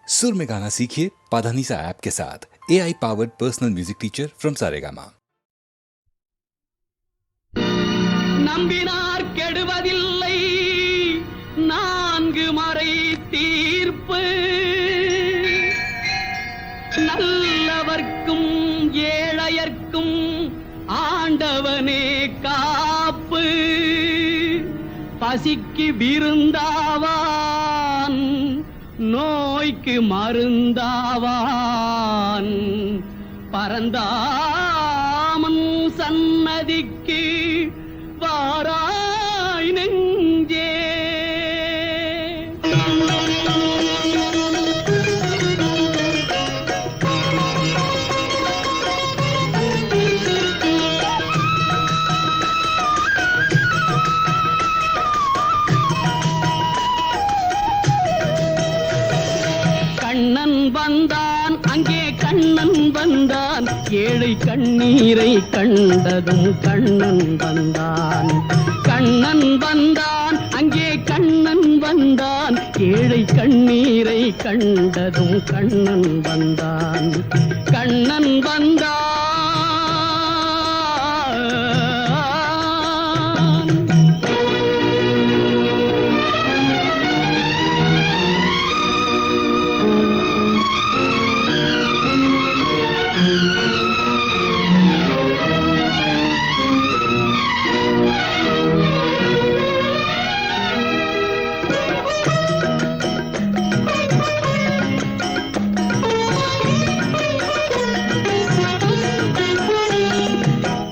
सुर में गाना सीखिए पाधानीसा ऐप के साथ। AI powered personal music teacher from Saregama. நம்பினார் கெடுவதில்லை நான்கு மறை தீர்ப்பு நல்லவர்க்கும் ஏழையர்க்கும் ஆண்டவனே காப்பு பசிக்கு விருந்தாவான் நோய்க்கு மருந்தாவான் பரந்தாமன் சன்னதிக்கு வாராய் நெஞ்சே. கண்ணன் வந்தான் அங்கே கண்ணன் வந்தான் ஏழை கண்ணீரை கண்டதும் கண்ணன் வந்தான். கண்ணன் வந்தான் அங்கே கண்ணன் வந்தான் ஏழை கண்ணீரை கண்டதும் கண்ணன் வந்தான். கண்ணன் வந்தான்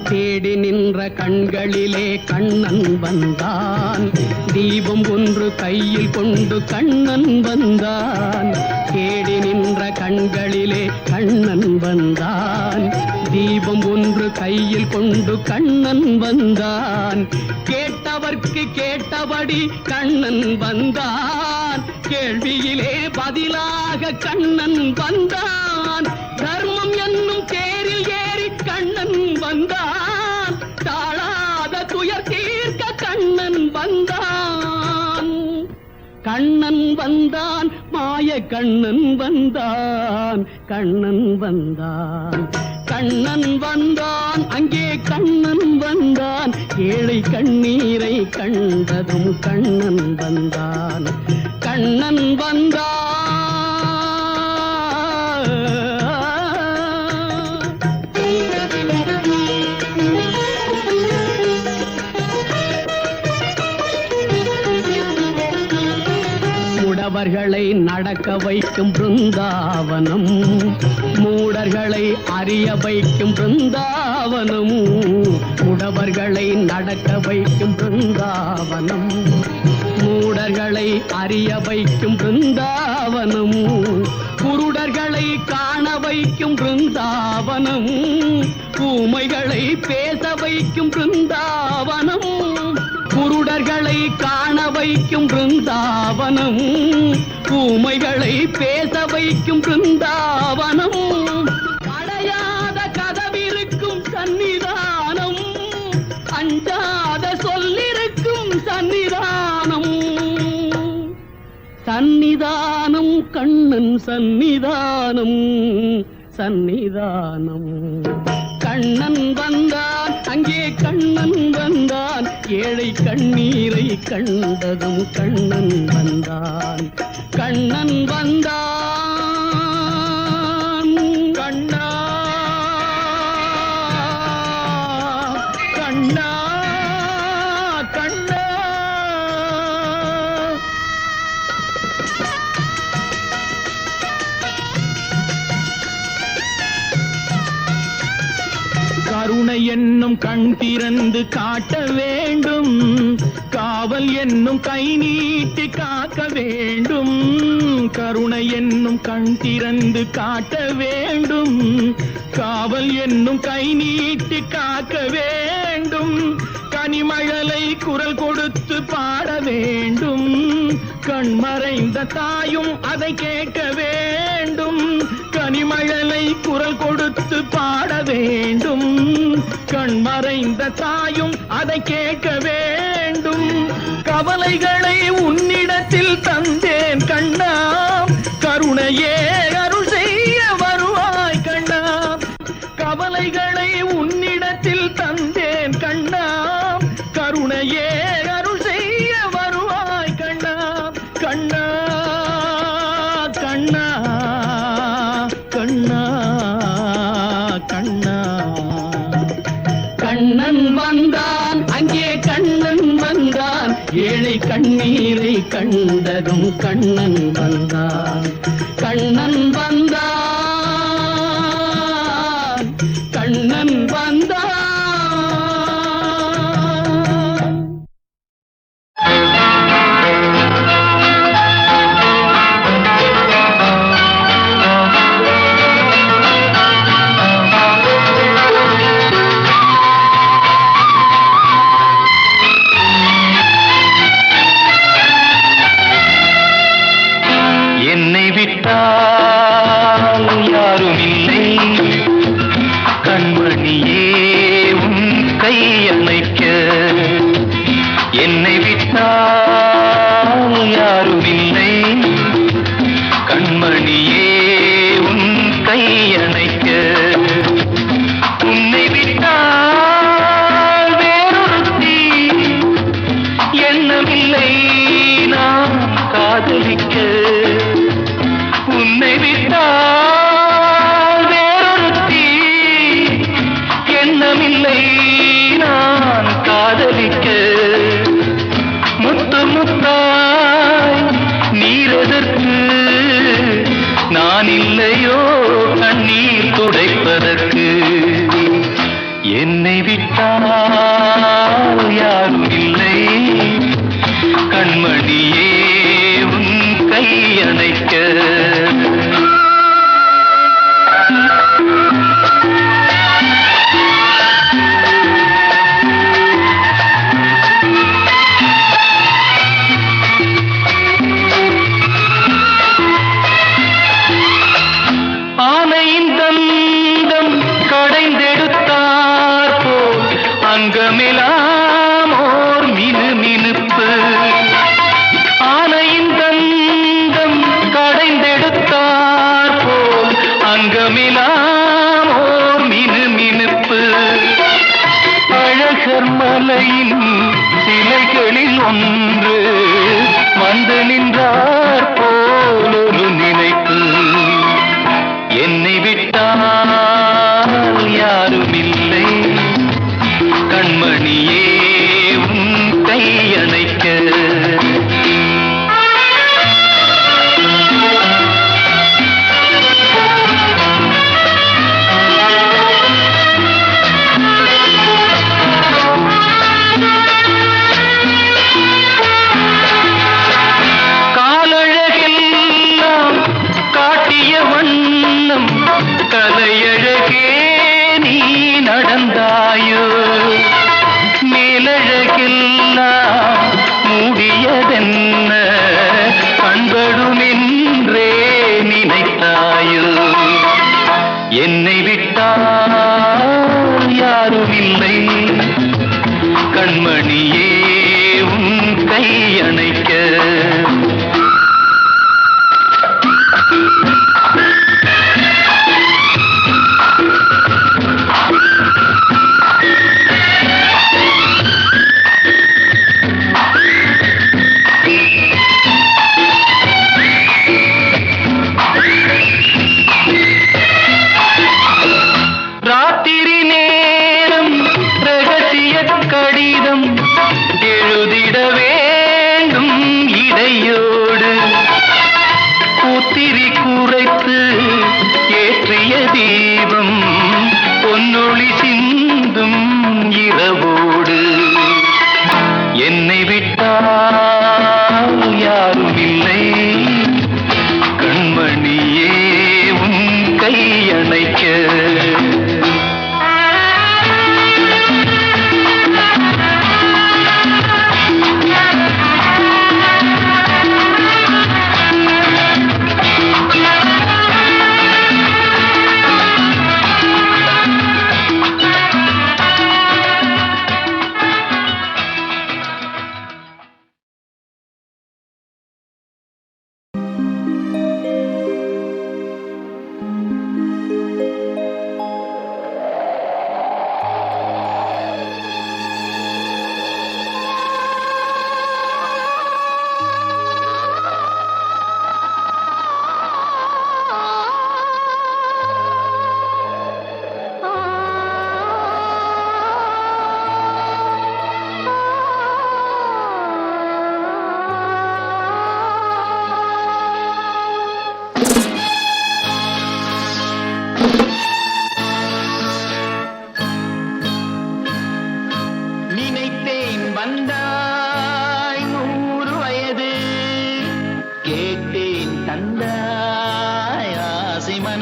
தேடி நின்ற கண்களிலே கண்ணன் வந்தான். தீபம் ஒன்று கையில் கொண்டு கண்ணன் வந்தான். தேடி நின்ற கண்களிலே கண்ணன் வந்தான். தீபம் ஒன்று கையில் கொண்டு கண்ணன் வந்தான். கேட்டவர்க்கு கேட்டபடி கண்ணன் வந்தான். கேள்வியிலே பதிலாக கண்ணன் வந்தான். தர்மம் என்னும் தேரில் ஏறி கண்ணன் வந்தான். தாழாத துயர் தீர்க்க கண்ணன் வந்தான். கண்ணன் வந்தான் மாய கண்ணன் வந்தான். கண்ணன் வந்தான் கண்ணன் வந்தான் அங்கே கண்ணன் வந்தான் ஏழை கண்ணீரை கண்டதும் கண்ணன் வந்தான். கண்ணன் வந்தான் முடவர்களை நடக்க வைக்கும் பிருந்தாவனம். மூடர்களை அறிய வைக்கும் பிருந்தாவனம். முடவர்களை நடக்க வைக்கும் பிருந்தாவனம். மூடர்களை அறிய வைக்கும் பிருந்தாவனம். குருடர்களை காண வைக்கும் பிருந்தாவனம். ஊமைகளை பேச வைக்கும் பிருந்தாவனம். குருடர்களை காண வைக்கும் பிருந்தாவனம். ஊமைகளை பேச வைக்கும் பிருந்தாவனம். அடையாத கதவிருக்கும் சன்னிதானம். அஞ்சாத சொல்லிருக்கும் சன்னிதானம். சன்னிதானம் கண்ணன் சன்னிதானம். சன்னிதானம் கண்ணன் வந்தான் அங்கே கண்ணன் வந்தான் ஏழை கண்ணீரை கண்டதும் கண்ணன் வந்தான். கண்ணன் வந்தான் கண்ணா கண்ணா கண்ணா. கருணை என்னும் கண் திறந்து காட்ட வேண்டும். காவல் என்னும் கை நீட்டி காக்க வேண்டும். கருணை என்னும் கண் திறந்து காட்ட வேண்டும். காவல் என்னும் கை நீட்டி காக்க வேண்டும். கனிமழலை குரல் கொடுத்து பாட வேண்டும். கண்மறைந்த தாயும் அதை கேட்க வேண்டும். கனிமழலை குரல் கொடுத்து பாட வேண்டும். கண்மறைந்த தாயும் அதை கேட்க வேண்டும். கவலைகளை உன்னிடத்தில் தந்தேன் கண்ணா. கருணையே அருள் செய்ய வருவாய் கண்ணா, கவலைகளை உன்னிடத்தில் தந்தேன் கண்ணா, கருணையே அருள் செய்ய வருவாய் கண்ணா, கண்ணா கண்ணா கண்ணா கண்ணா. கண்ணன் வந்தான் அங்கே கண்ணன் வந்தான், ஏழை கண்ணீரை கண்டதும் கண்ணன் வந்தான், கண்ணன் வந்தான், கண்ணன் வந்தான். என்னை விட்டால் யாரும் இல்லை கண்மணியே உன் கையணைக்க, என்னை விட்டால் யாரும் இல்லை கண்மணியே உன் கையணைக்க, உன்னை விட்டால் வேறொருத்தி எண்ணமில்லை நான் காதலிக்க, உன்னை விட்டால் வேறொருத்தி எண்ணமில்லை நான் காதலிக்க, முத்து முத்தாய் நீரெதற்கு நான் இல்லையோ கண்ணீர் துடைப்பதற்கு, என்னை விட்டால் யாரும் இல்லை கண்மணியே உன் கையணைக்க. ஆனையின் தந்தம் கடைந்தெடுத்தார் போல் அங்கமெல்லாம் ஓர் மினுமினுப்பு, ஆனையின் தந்தம் கடைந்தெடுத்தார் போல் அங்கமெல்லாம் ஓர் மினுமினுப்பு, அழகர் மலையின் சிலைகளில் ஒன்று வந்து நின்றார் போல் ஒரு நினைப்பு, என்னை விட்டால் யாரும் இல்லை கண்மணியே உன் கையணைக்க.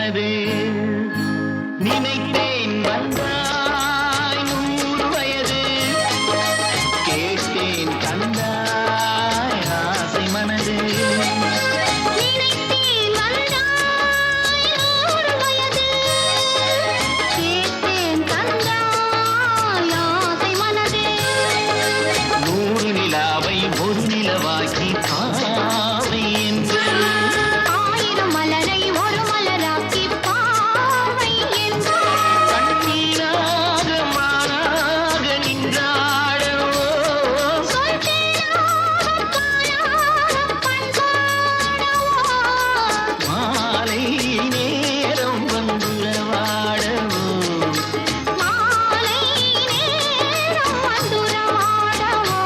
மனது நினைத்தேன் வந்தாய் 100 வயது கேட்டேன் தந்தாய் ஆசை மனது நினைத்தேன் வந்தாய் 100 வயது கேட்டேன் தந்தாய் ஆசை மனது 100 நிலாவை ஒரு நிலவாக்கி பாவை என்று 1000 மலரை ஒரு மலராக்கி பாவை என்று கண்ணீராக மாறாக நின்றாடோ சொல்லினாக பாராக பண்பாடவோ மாலை நேரம் வந்துறவாடவோ மாலை நேரம் வந்துறவாடவோ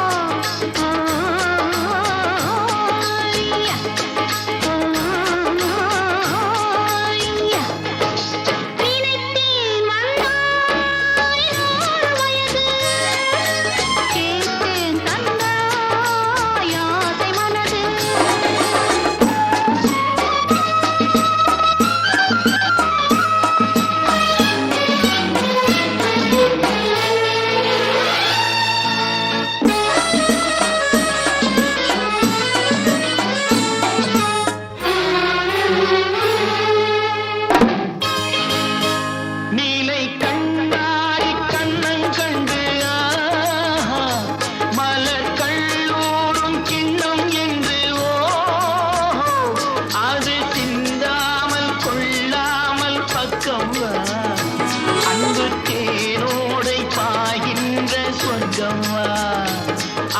நினைத்தேன் வந்தாய் 100 வயது கேட்டேன் தந்தாய் ஆசை மனது நீலை கண்ணாடி கண்ணன் கண்டு ஆஹா மலர் கள்ளூரும் கிண்ணம் என்று ஓஹோ அது சிந்தாமல் கொள்ளாமல் பக்கம் வா அன்பு தேனோடை பாய்கின்ற சொர்க்கம் வா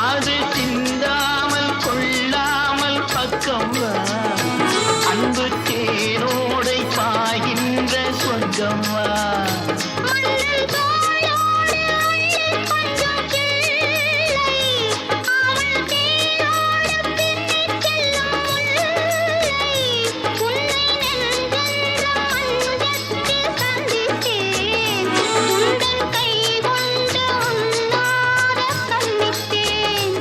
அது சிந்தாமல் கொள்ளாமல் பக்கம் வா அன்பு தேனோடை பாய்கின்ற சொர்க்கம் வா மன்னன் தோளோடு அள்ளி கொஞ்சம் கிள்ளை அவள் தேனோடு பின்னிச் செல்லும் முல்லை உன்னை நெஞ்சென்ற மஞ்சத்தில் சந்தித்தேன் உந்தன் கை கொண்டு உன்னார கண்ணித்தேன்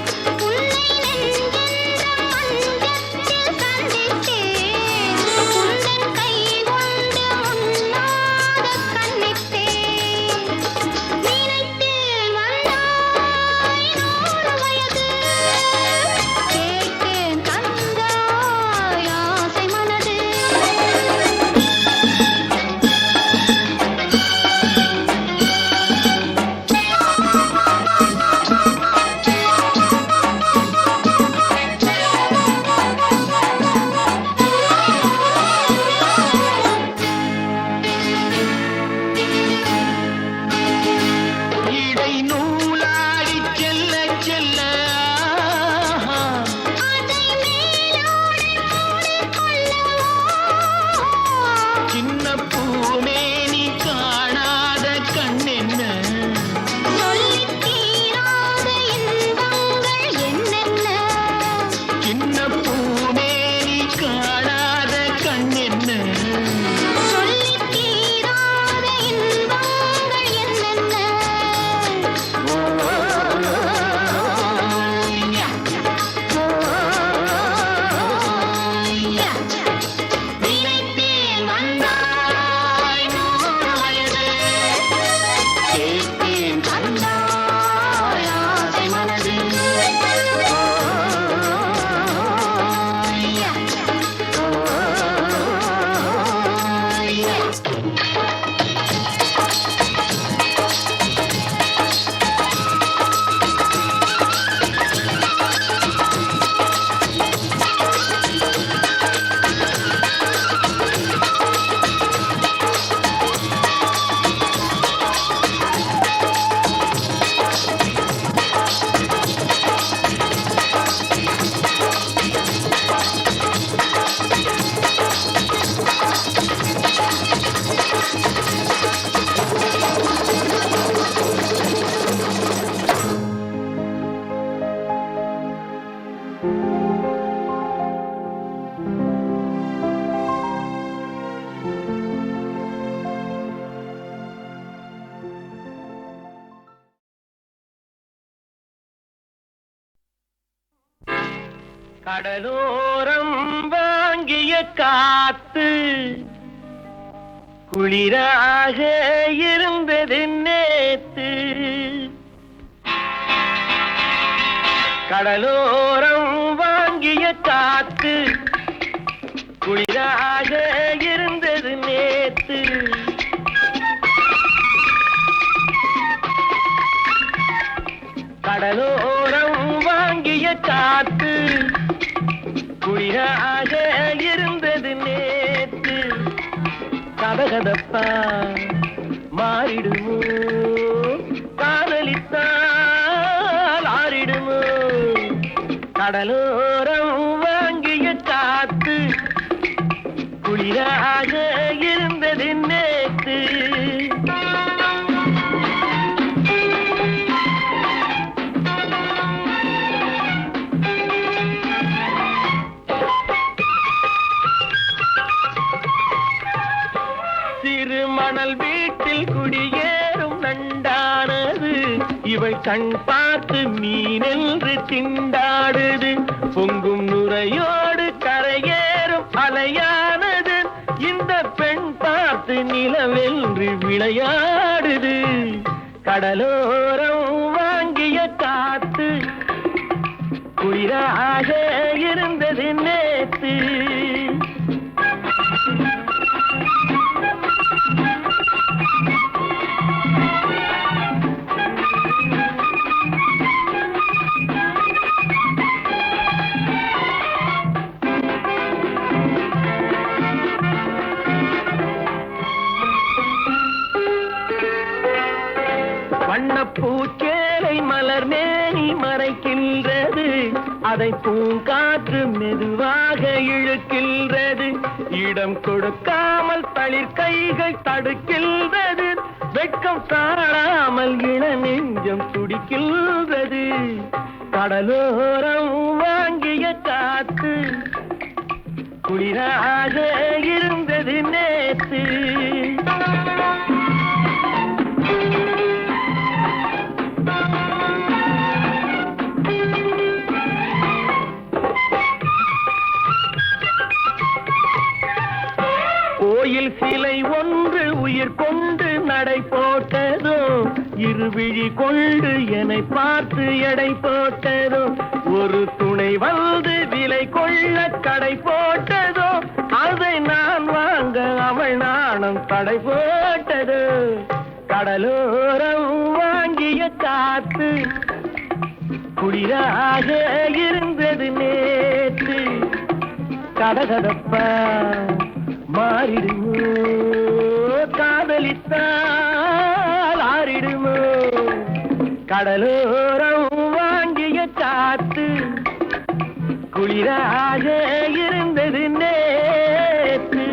உன்னை நெஞ்சென்ற மஞ்சத்தில் சந்தித்தேன் உந்தன் கை கொண்டு உன்னார கண்ணித்தேன் நினைத்தேன் வந்தாய் 100 வயது கேட்டேன் தந்தாய் ஆசை மனது இடை நூலாடி செல்ல செல்ல ஆஹா அதை மேலோடு மூடிக்கொள்ளவோ சின்ன பூமேனி காணாத கண்ணென்ன சொல்லித் தீராத இன்பங்கள் என்னென்ன சின்ன பூமேனி காணாத கண்ணென்ன சொல்லித் தீராத இன்பங்கள் என்னென்ன நினைத்தேன் வந்தாய் 100 வயது கேட்டேன் தந்தாய் ஆசை மனது கடலோரம் வாங்கிய காத்து குளிராக இருந்தது நேத்து கடலோரம் வாங்கிய காத்து குளிராக இருந்தது நேத்து கடலோரம் வாங்கிய காத்து குளிராக இருந்தது நேத்து கதகதப்பா மாறிடுமோ காதலித்தால் ஆறிடுமோ கடலோரம் வாங்கிய காத்து குளிராக இருந்தது நேத்து மணல் வீட்டில் குடியேறும் நண்டானது இவள் கண் பார்த்து மீனென்று திண்டாடுது பொங்கும் நுரையோடு கரையேறும் அலையானது இந்த பெண் பார்த்து நிலவென்று விளையாடுது கடலோரம் வாங்கிய காத்து குளிராக இருந்தது நேத்து வண்ணப்பூச்சேலை மலர் மேனி மறைக்கின்றது அதை பூங்காற்று மெதுவாக இழுக்கின்றது இடம் கொடுக்காமல் தளிர் கைகள் தடுக்கின்றது வெட்கம் தாழாமல் இள நெஞ்சம் துடிக்கின்றது கடலோரம் வாங்கிய காத்து குளிராக இருந்தது நேத்து கோயில் சிலை ஒன்று உயிர் கொண்டு நடை போட்டதோ இருவிழி கொண்டு என்னை பார்த்து எடை போட்டதோ ஒரு துணை வந்து விலை கொள்ள கடை போட்டதோ அதை நான் வாங்க அவள் நாணம் தடை போட்டதோ கடலோரம் வாங்கிய காத்து குளிராக இருந்தது நேற்று கதகதப்பா மாறிடுமோ காதலித்தால் ஆறிடுமோ கடலோரம் வாங்கிய காத்து குளிராக இருந்தது நேற்று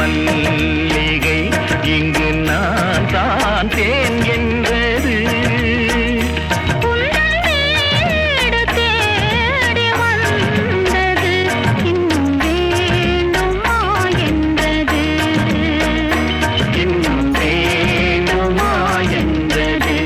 மல்லிகை இங்கு நான் தான் தேன் என்றது. வீடு தேடி வந்தது இன்னும் வேண்டுமா என்றது. இன்னும் வேண்டுமா என்றது.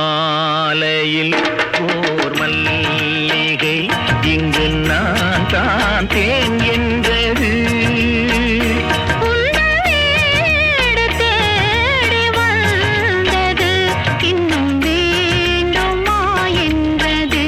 பூமாலையில் ஓர் மல்லிகை இங்கு நான் தான் தேன் என்றது. வீடு தேடி வந்தது இன்னும் வேண்டுமா என்றது.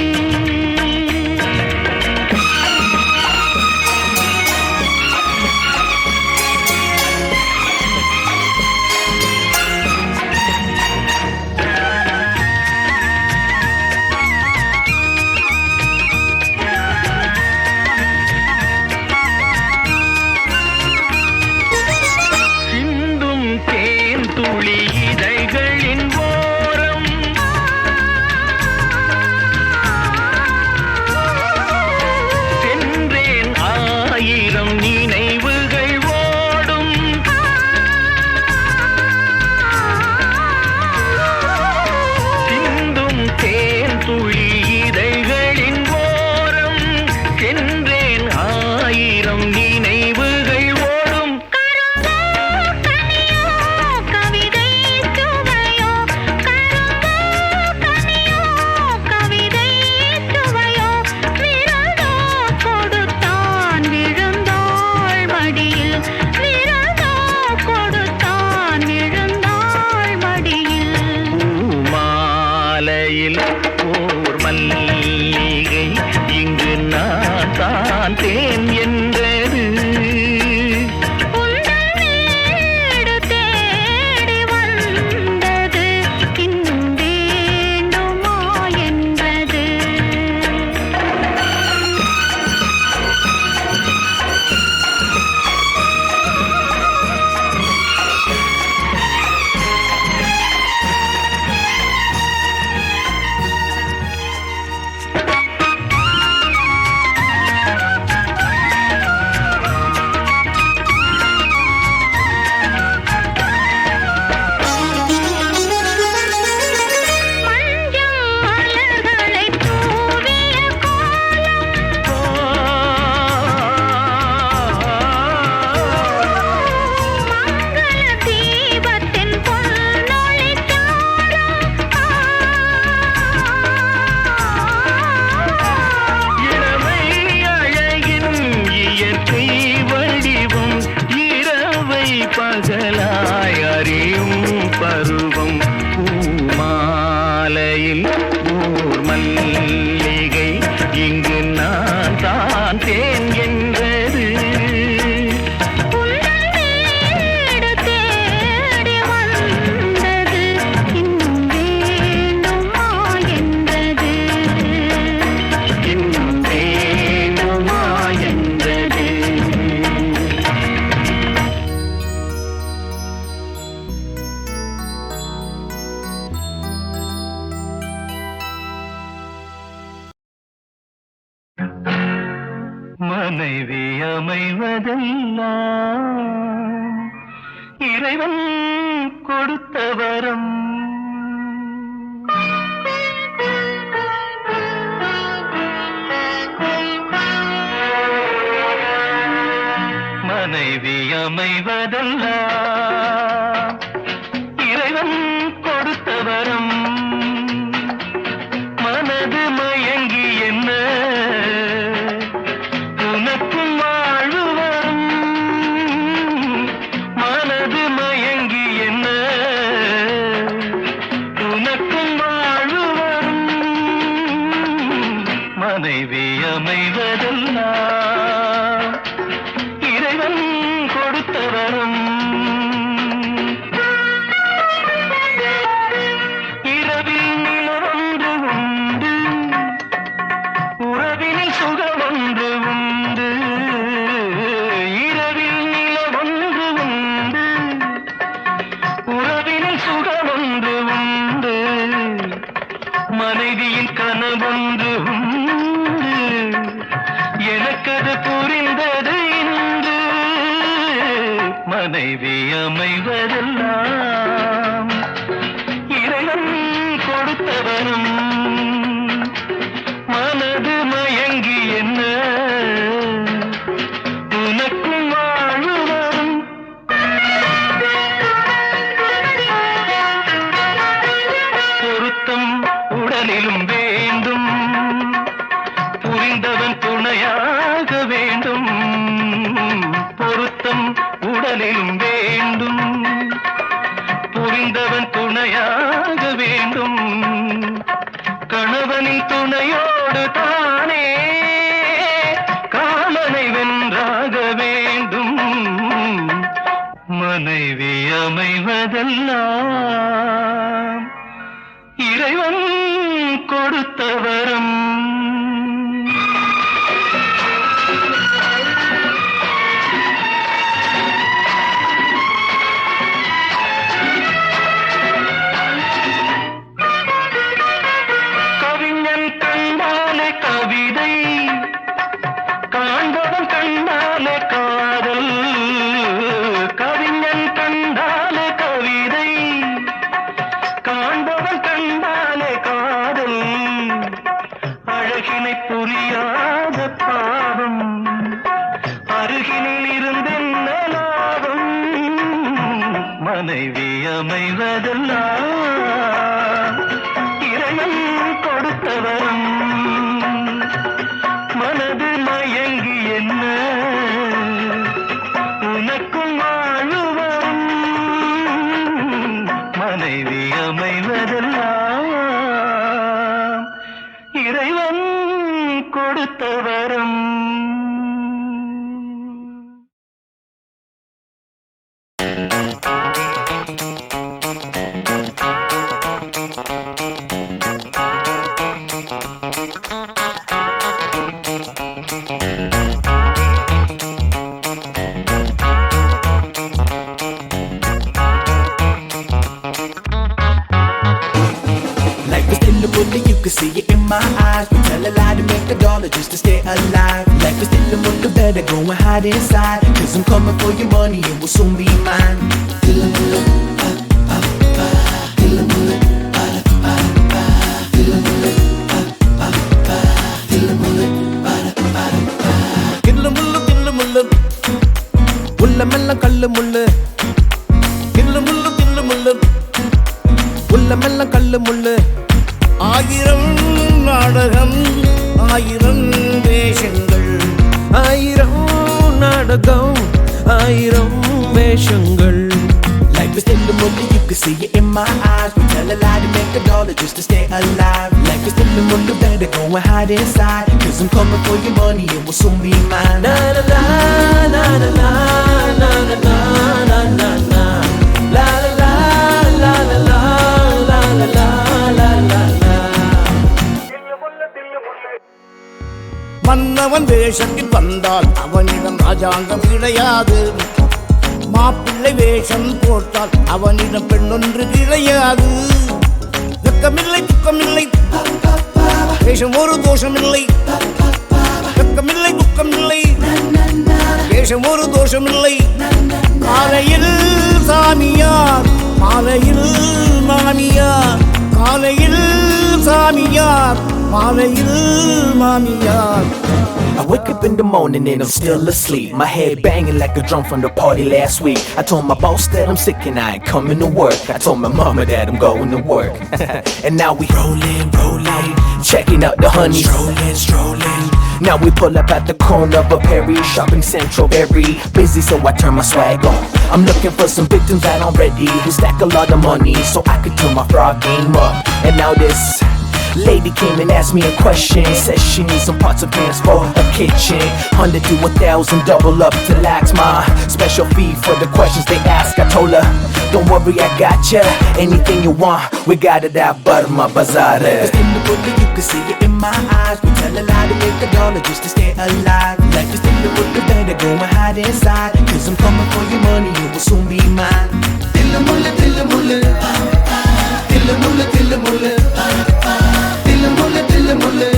சிந்தும் தேன் துளி இதழ்களின் ஓரம் சென்றேன் ஆயிரம் நினைவுகள் ஓடும். சிந்தும் தேன் துளி இதழ்களின் ஓரம் சென்றேன் ஆயிரம் நினைவுகள் ஓடும். கனியோ கவிதை சுவையோ கரும்போ கனியோ கவிதை சுவையோ விரதோ கொடுத்தான் விழுந்தாள் மடியில். விரதோ கொடுத்தான் விழுந்தாள் மடியில். பூமாலையில் ஓர் மல்லிகை இங்கு நான் தான் தேன் என்றது. வீடு தேடி வந்தது இன்னும் வேண்டுமா என்றது. மஞ்சள் மலர்களை தூவிய கோலம் மங்கள தீபத்தின் பொன்னொளி இளமை அழகின் இயற்கை வடிவம் இரவை பகலாய் அறியும் பருவம். பூமாலையில் ஓர் மல்லிகை இங்கு நான் தான் தேன் என்றது. வீடு தேடி வந்தது இன்னும் வேண்டுமா என்றது. இன்னும் வேண்டுமா என்றது. மனைவி அமைவதெல்லாம் இறைவன் கொடுத்த வரம். மனைவி அமைவதெல்லாம் இறைவன் கொடுத்த வரம். மனது மயங்கி என்ன உனக்கும் வாழ்வு வரும். மனது மயங்கி என்ன உனக்கும் வாழ்வு வரும். மனைவி அமைவதெல்லாம் இறைவன் கொடுத்த வரம். இரவில் நிலவொன்று உண்டு, உறவினில் சுகமொன்று உண்டு. இரவில் நிலவொன்று உண்டு, உறவினில் சுகமொன்று உண்டு. மனைவியின் கனவொன்று உண்டு, எனக்கது புரிந்தது இன்று. மனைவி அமைவதெல்லாம் இறைவன் கொடுத்த வரம். மனது மயங்கி என்ன உனக்கும் வாழ்வு வரும். பொருத்தம் உடலிலும் வேண்டும், புரிந்தவன் துணையாக வேண்டும். பொருத்தம் உடலிலும் வேண்டும், புரிந்தவன் துணையாக வேண்டும். கணவனின் துணையோடு தானே காமனை வென்றாக வேண்டும். மனைவி அமைவதெல்லாம் இறைவன் கொடுத்த வரம். கவிஞன் கண்டாலே கவிதை, காண்பவன் கண்டாலே காதல். கவிஞன் கண்டாலே கவிதை, காண்பவன் கண்டாலே காதல். அழகினை புரியாத பாவம், அருகினில் இருந்தென்ன லாபம். மனைவி அமைவதெல்லாம் இறைவன் கொடுத்த வரம். மனது மயங்கி என்ன உனக்கும் வாழ்வு வரும். மனைவி அமைவதெல்லாம் இறைவன் கொடுத்த வரம். Life is still a bully, you can see it in my eyes. We tell a lie to make a dollar just to stay alive. Life is still a bully, better go and hide inside. Cause I'm coming for your money, it will soon be mine. உள்ளமெல்லாம் கல்லு முள்ளு, கில்லு முள்ளு கில்லு முள்ளு. உள்ளமெல்லாம் கல்லு முள்ளு. ஆயிரம் நாடகம், ஆயிரம் வேஷங்கள். ஆயிரம் நாடகம், ஆயிரம் வேஷங்கள். Life is still a movie, you can see it in my eyes. We tell a lie to make a dollar just to stay alive. Life is still a movie, better go and hide inside. Cause I'm coming for your money, it will soon be mine. Na na na na na na na na na na na na. La la la la la la la la la la la la. மன்னவன் வேஷத்தில் வந்தால் அவனிடம் ராஜாங்கம் கிடையாது. மாப்பிள்ளை வேஷம் போட்டால் அவனிடம் பெண்ணொன்று கிடையாது. வெக்கமில்லை துக்கமில்லை, வேஷம் ஒரு தோஷமில்லை. வெக்கமில்லை துக்கமில்லை, வேஷம் ஒரு தோஷமில்லை. காலையில் சாமியார், மாலையில் மாமியார். காலையில் சாமியார், மாலையில் மாமியார். I wake up in the morning and I'm still asleep. My head banging like a drum from the party last week. I told my boss that I'm sick and I ain't coming to work. I told my mama that I'm going to work. And now we rolling, rolling, checking out the honey. Strolling, strolling. Now we pull up at the corner of a Perry shopping central, very busy, so I turn my swag on. I'm looking for some victims that I'm ready, who stack a lot of money so I could turn my fraud game up. And now this Lady came and asked me a question. Says she needs some pots of pans for her kitchen. 100 to 1,000, double up to lax. My special fee for the questions they ask. I told her, don't worry, I got ya. Anything you want, we got it out, but my bazaar. It's in the book, you can see it in my eyes. We tell a lie to make a dollar just to stay alive. Life is in the book, you better go and hide inside. Cause I'm coming for your money, it will soon be mine. Dilla mulla, dilla mulla. Dilla mulla, dilla mulla. Dilla mulla, dilla mulla.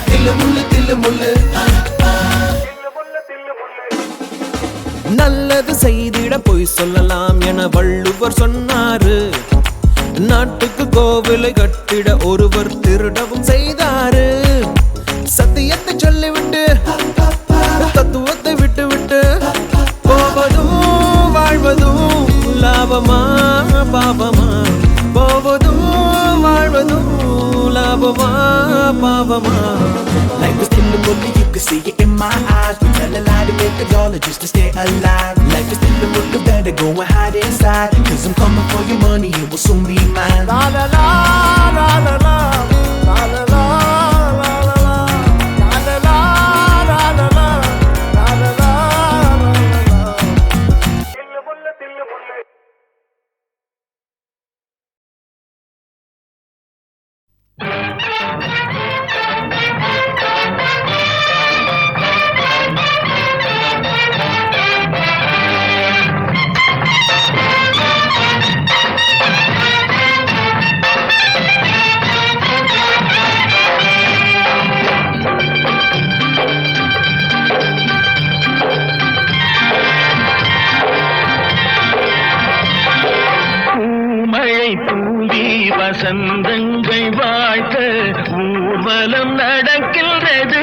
Dilla mulla, dilla mulla. நல்லது செய்திட போய் சொல்லலாம் என வள்ளுவர் சொன்னாரு. நாட்டுக்கு கோவிலை கட்டிட ஒருவர் திருடவும் செய்தாரு. சத்தியத்தை சொல்லிவிட்டு தத்துவத்தை விட்டு விட்டு போவதும் வாழ்வதும் லாபமா பாவமா? போவதும் வாழ்வதும் லாபமா பாவமா? Life is still a movie, you can see it in my eyes. We tell a lie to make a dollar just to stay alive. Life is still a movie, you better go and hide inside. Cause I'm coming for your money, it will soon be mine. La la la, la la la, la la la, la la la, la la la, la la la, la la la, la la. வசந்தங்கள் வாழ்த்த ஊர்வலம் நடக்கின்றது.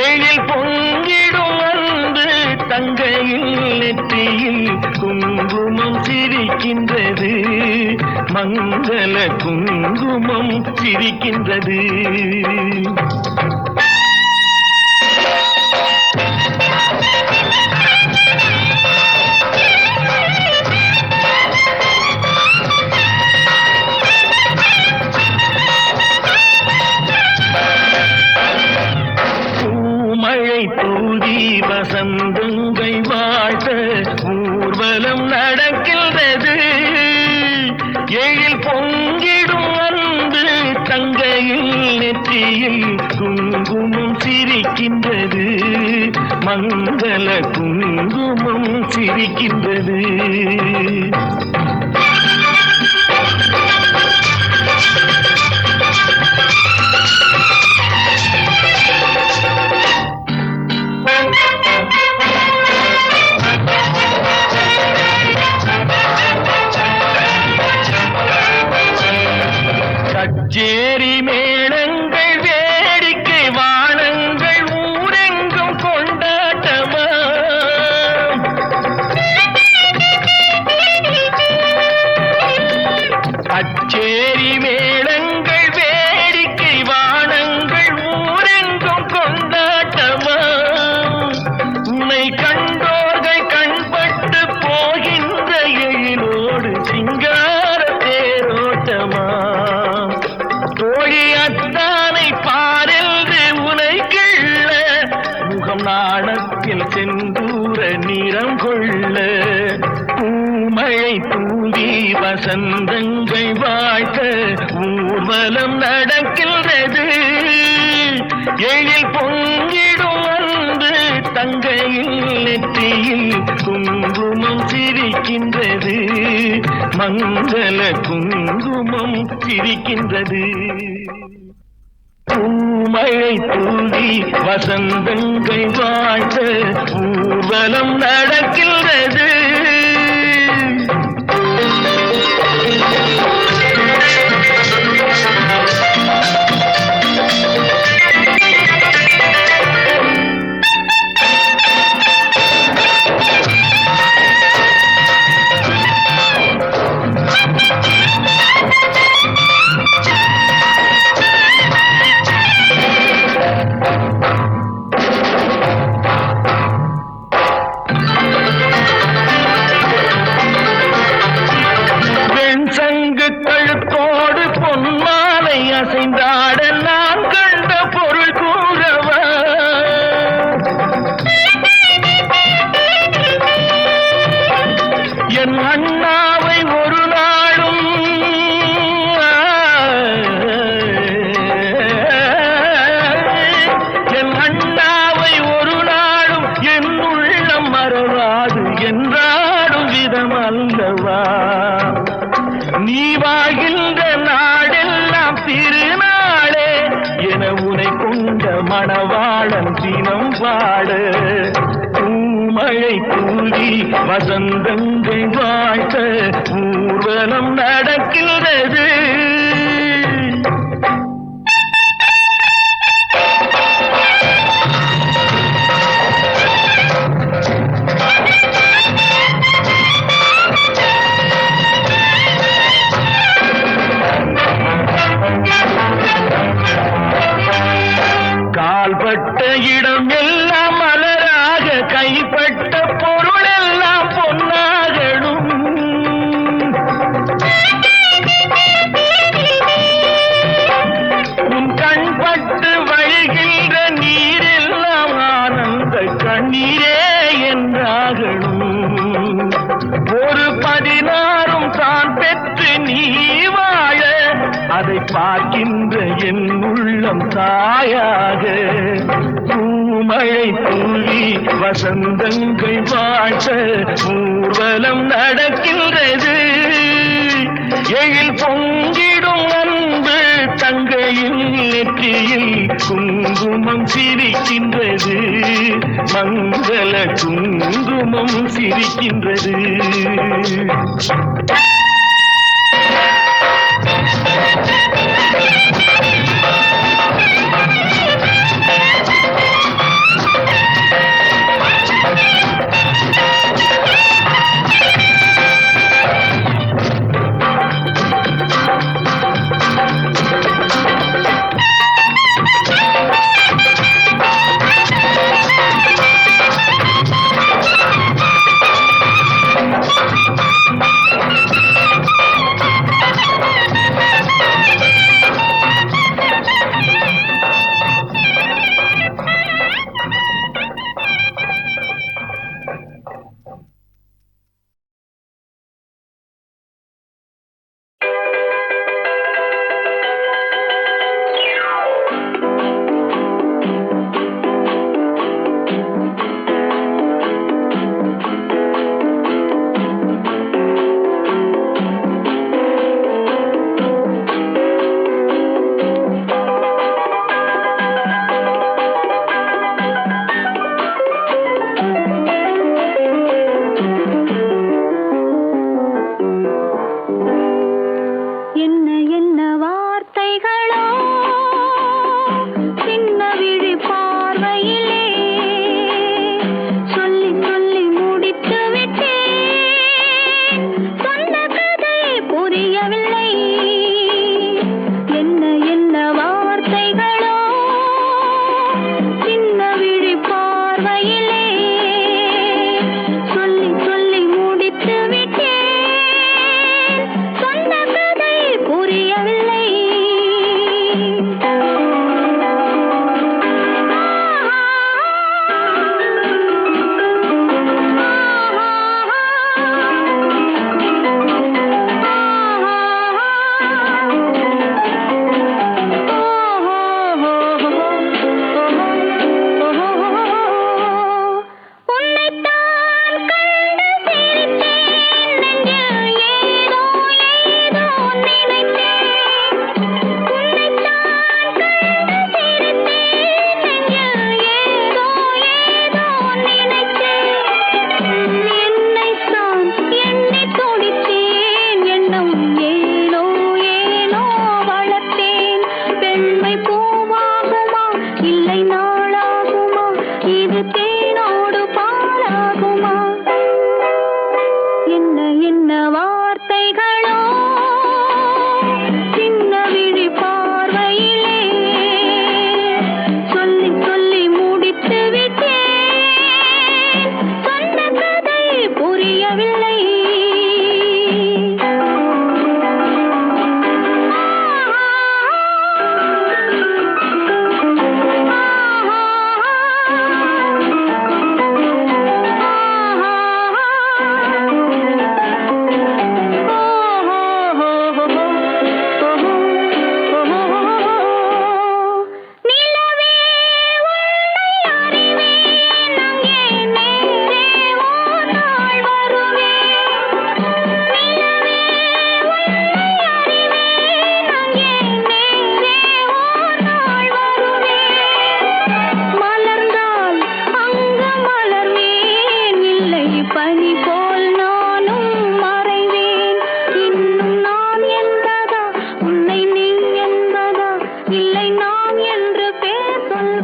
எழில் பொங்கிடும் வந்து தங்கையில் நெற்றியில் குங்குமம் சிரிக்கின்றது. மங்கள குங்குமம் சிரிக்கின்றது. வசந்தங்கள் வாழ்த்த ஊர்வலம் நடக்கின்றது. எழில் பொங்கிடும் வந்து தங்கையில் நெற்றியில் குங்குமம் சிரிக்கின்றது. மங்கள குங்குமம் சிரிக்கின்றது. கச்சேரி மேளங்கள் வேடிக்கை வானங்கள் ஊரெங்கும் கொண்டாட்டமா. கச்சேரி மேளங்கள் வேடிக்கை வானங்கள் ஊரெங்கும் கொண்டாட்டமா. உன்னை கண்டோர்கள் கண்பட்டு போகின்ற எழிலோடு சிங்கார தேரோட்டமா. தோழி அத்தானை பாரென்று உனை கிள்ள முகம் நாணத்தில் செந்தூர நிறம் கொள்ள. பூமழை தூவி வசந்தங்கள் வாழ்த்த ஊர்வலம் நடக்கின்றது. எழில் பொங்கிடும் வந்து தங்கையில் நெற்றியில் குங்குமம் சிரிக்கின்றது. மங்கள குங்குமம் சிரிக்கின்றது. பூமழை தூவி வசந்தங்கள் வாழ்த்த ஊர்வலம் நடக்கின்றது. கொண்ட மணவாளன் தினம் பாட பூமழை தூவி வசந்தங்கள் வாழ்த்த ஊர்வலம் நடக்கின்றது. கால்பட்ட இடம் எல்லாம் மலராக, கைப்பட்ட பொருள் எல்லாம் பொன்னாகணும். உன் கண்பட்டு வழிகின்ற நீரெல்லாம் ஆனந்த கண்ணீரே என்றாகணும். ஒரு 16 தான் பெற்று நீ வாழ, அதை பார்க்கின்ற என் உள்ளம் தாயாக பூமழை தூவி வசந்தங்கள் வாழ்த்த ஊர்வலம் நடக்கின்றது. எழில் பொங்கிடும் அன்பு தங்கையின் நெற்றியில் குங்குமம் சிரிக்கின்றது. மங்கள குங்குமம் சிரிக்கின்றது.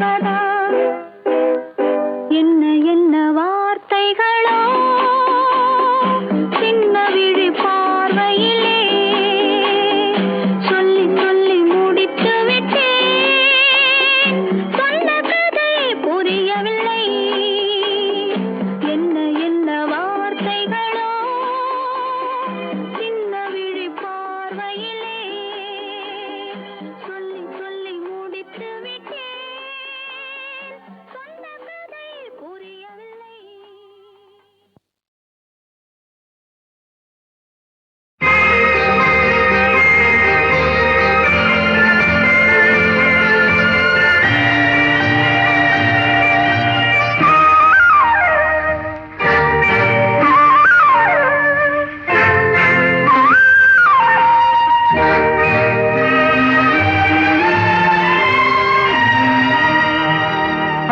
சொல்வதா என்ன என்ன வார்த்தைகளோ சின்ன விழி பார்வையிலே சொல்லி சொல்லி முடித்து விட்டேன் சொன்ன கதை புரியவில்லை என்ன என்ன வார்த்தைகளோ சின்ன விழி பார்வையிலே சொல்லி சொல்லி முடித்து விட்டேன் சொன்ன கதை புரியவில்லை.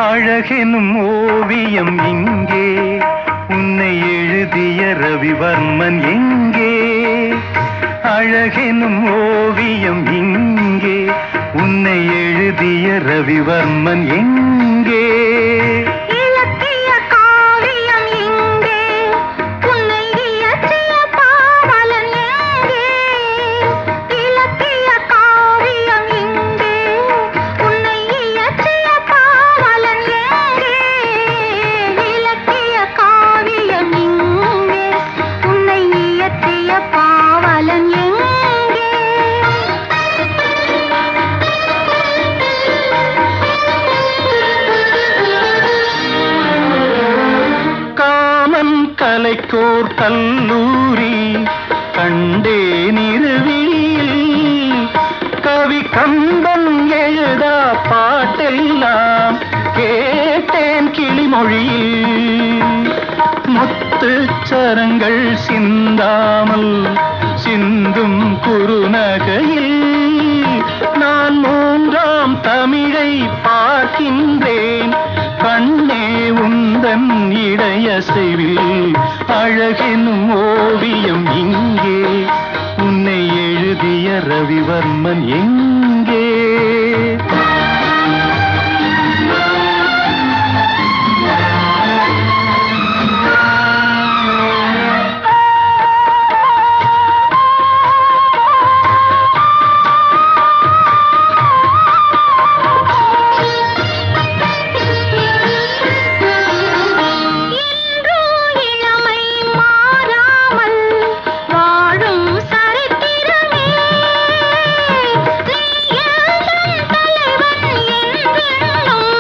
அழகெனும் ஓவியம் இங்கே உன்னை எழுதிய ரவிவர்மன் எங்கே அழகெனும் ஓவியம் இங்கே உன்னை எழுதிய ரவிவர்மன் எங்கே இலக்கிய காவியம் எங்கே உன்னை இயற்றிய பாவலன் எங்கே இலக்கிய காவியம் எங்கே உன்னை இயற்றிய பாவலன் எங்கே இலக்கிய காவியம் எங்கே உன்னை இயற்றிய பாவலன் எங்கே காமன் கலைக்கோர் கல்லூரி கண்டேன் இரவில் கவி கம்பன் எழுதா பாட்டெல்லாம் கேட்டேன் கிளிமொழியில் முத்துச்சரங்கள் சிந்தாமல் சிந்தும் குறுநகையில் நான் மூன்றாம் தமிழை பார்க்கின்றேன் கண்ணே உந்தன் இடையசைவில் அழகெனும் ஓவியம் இங்கே உன்னை எழுதிய ரவிவர்மன் எங்கே இன்றோ இளமை மாறாமல் வாழும் சரித்திரமே நீ எந்தன் தலைவன் என்றென்னும்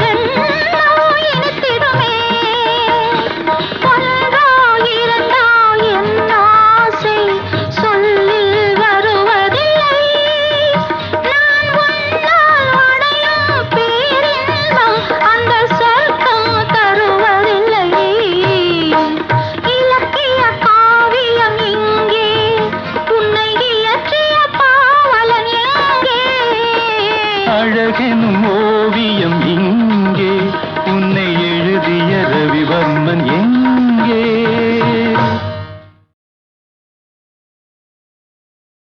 என்னோ இனித்திடுமே ஒன்றா இரண்டா என் ஆசை சொல்லில் வருவதில்லை நான் உன்னால் அடையும் பேரின்பம் அந்த சொர்க்கம் தருவதில்லை இலக்கிய காவியம் இங்கே உன்னை இயற்றிய பாவலன் எங்கே அழகெனும் ஓவியம் இங்கே உன்னை எழுதிய ரவிவர்மன் எங்கே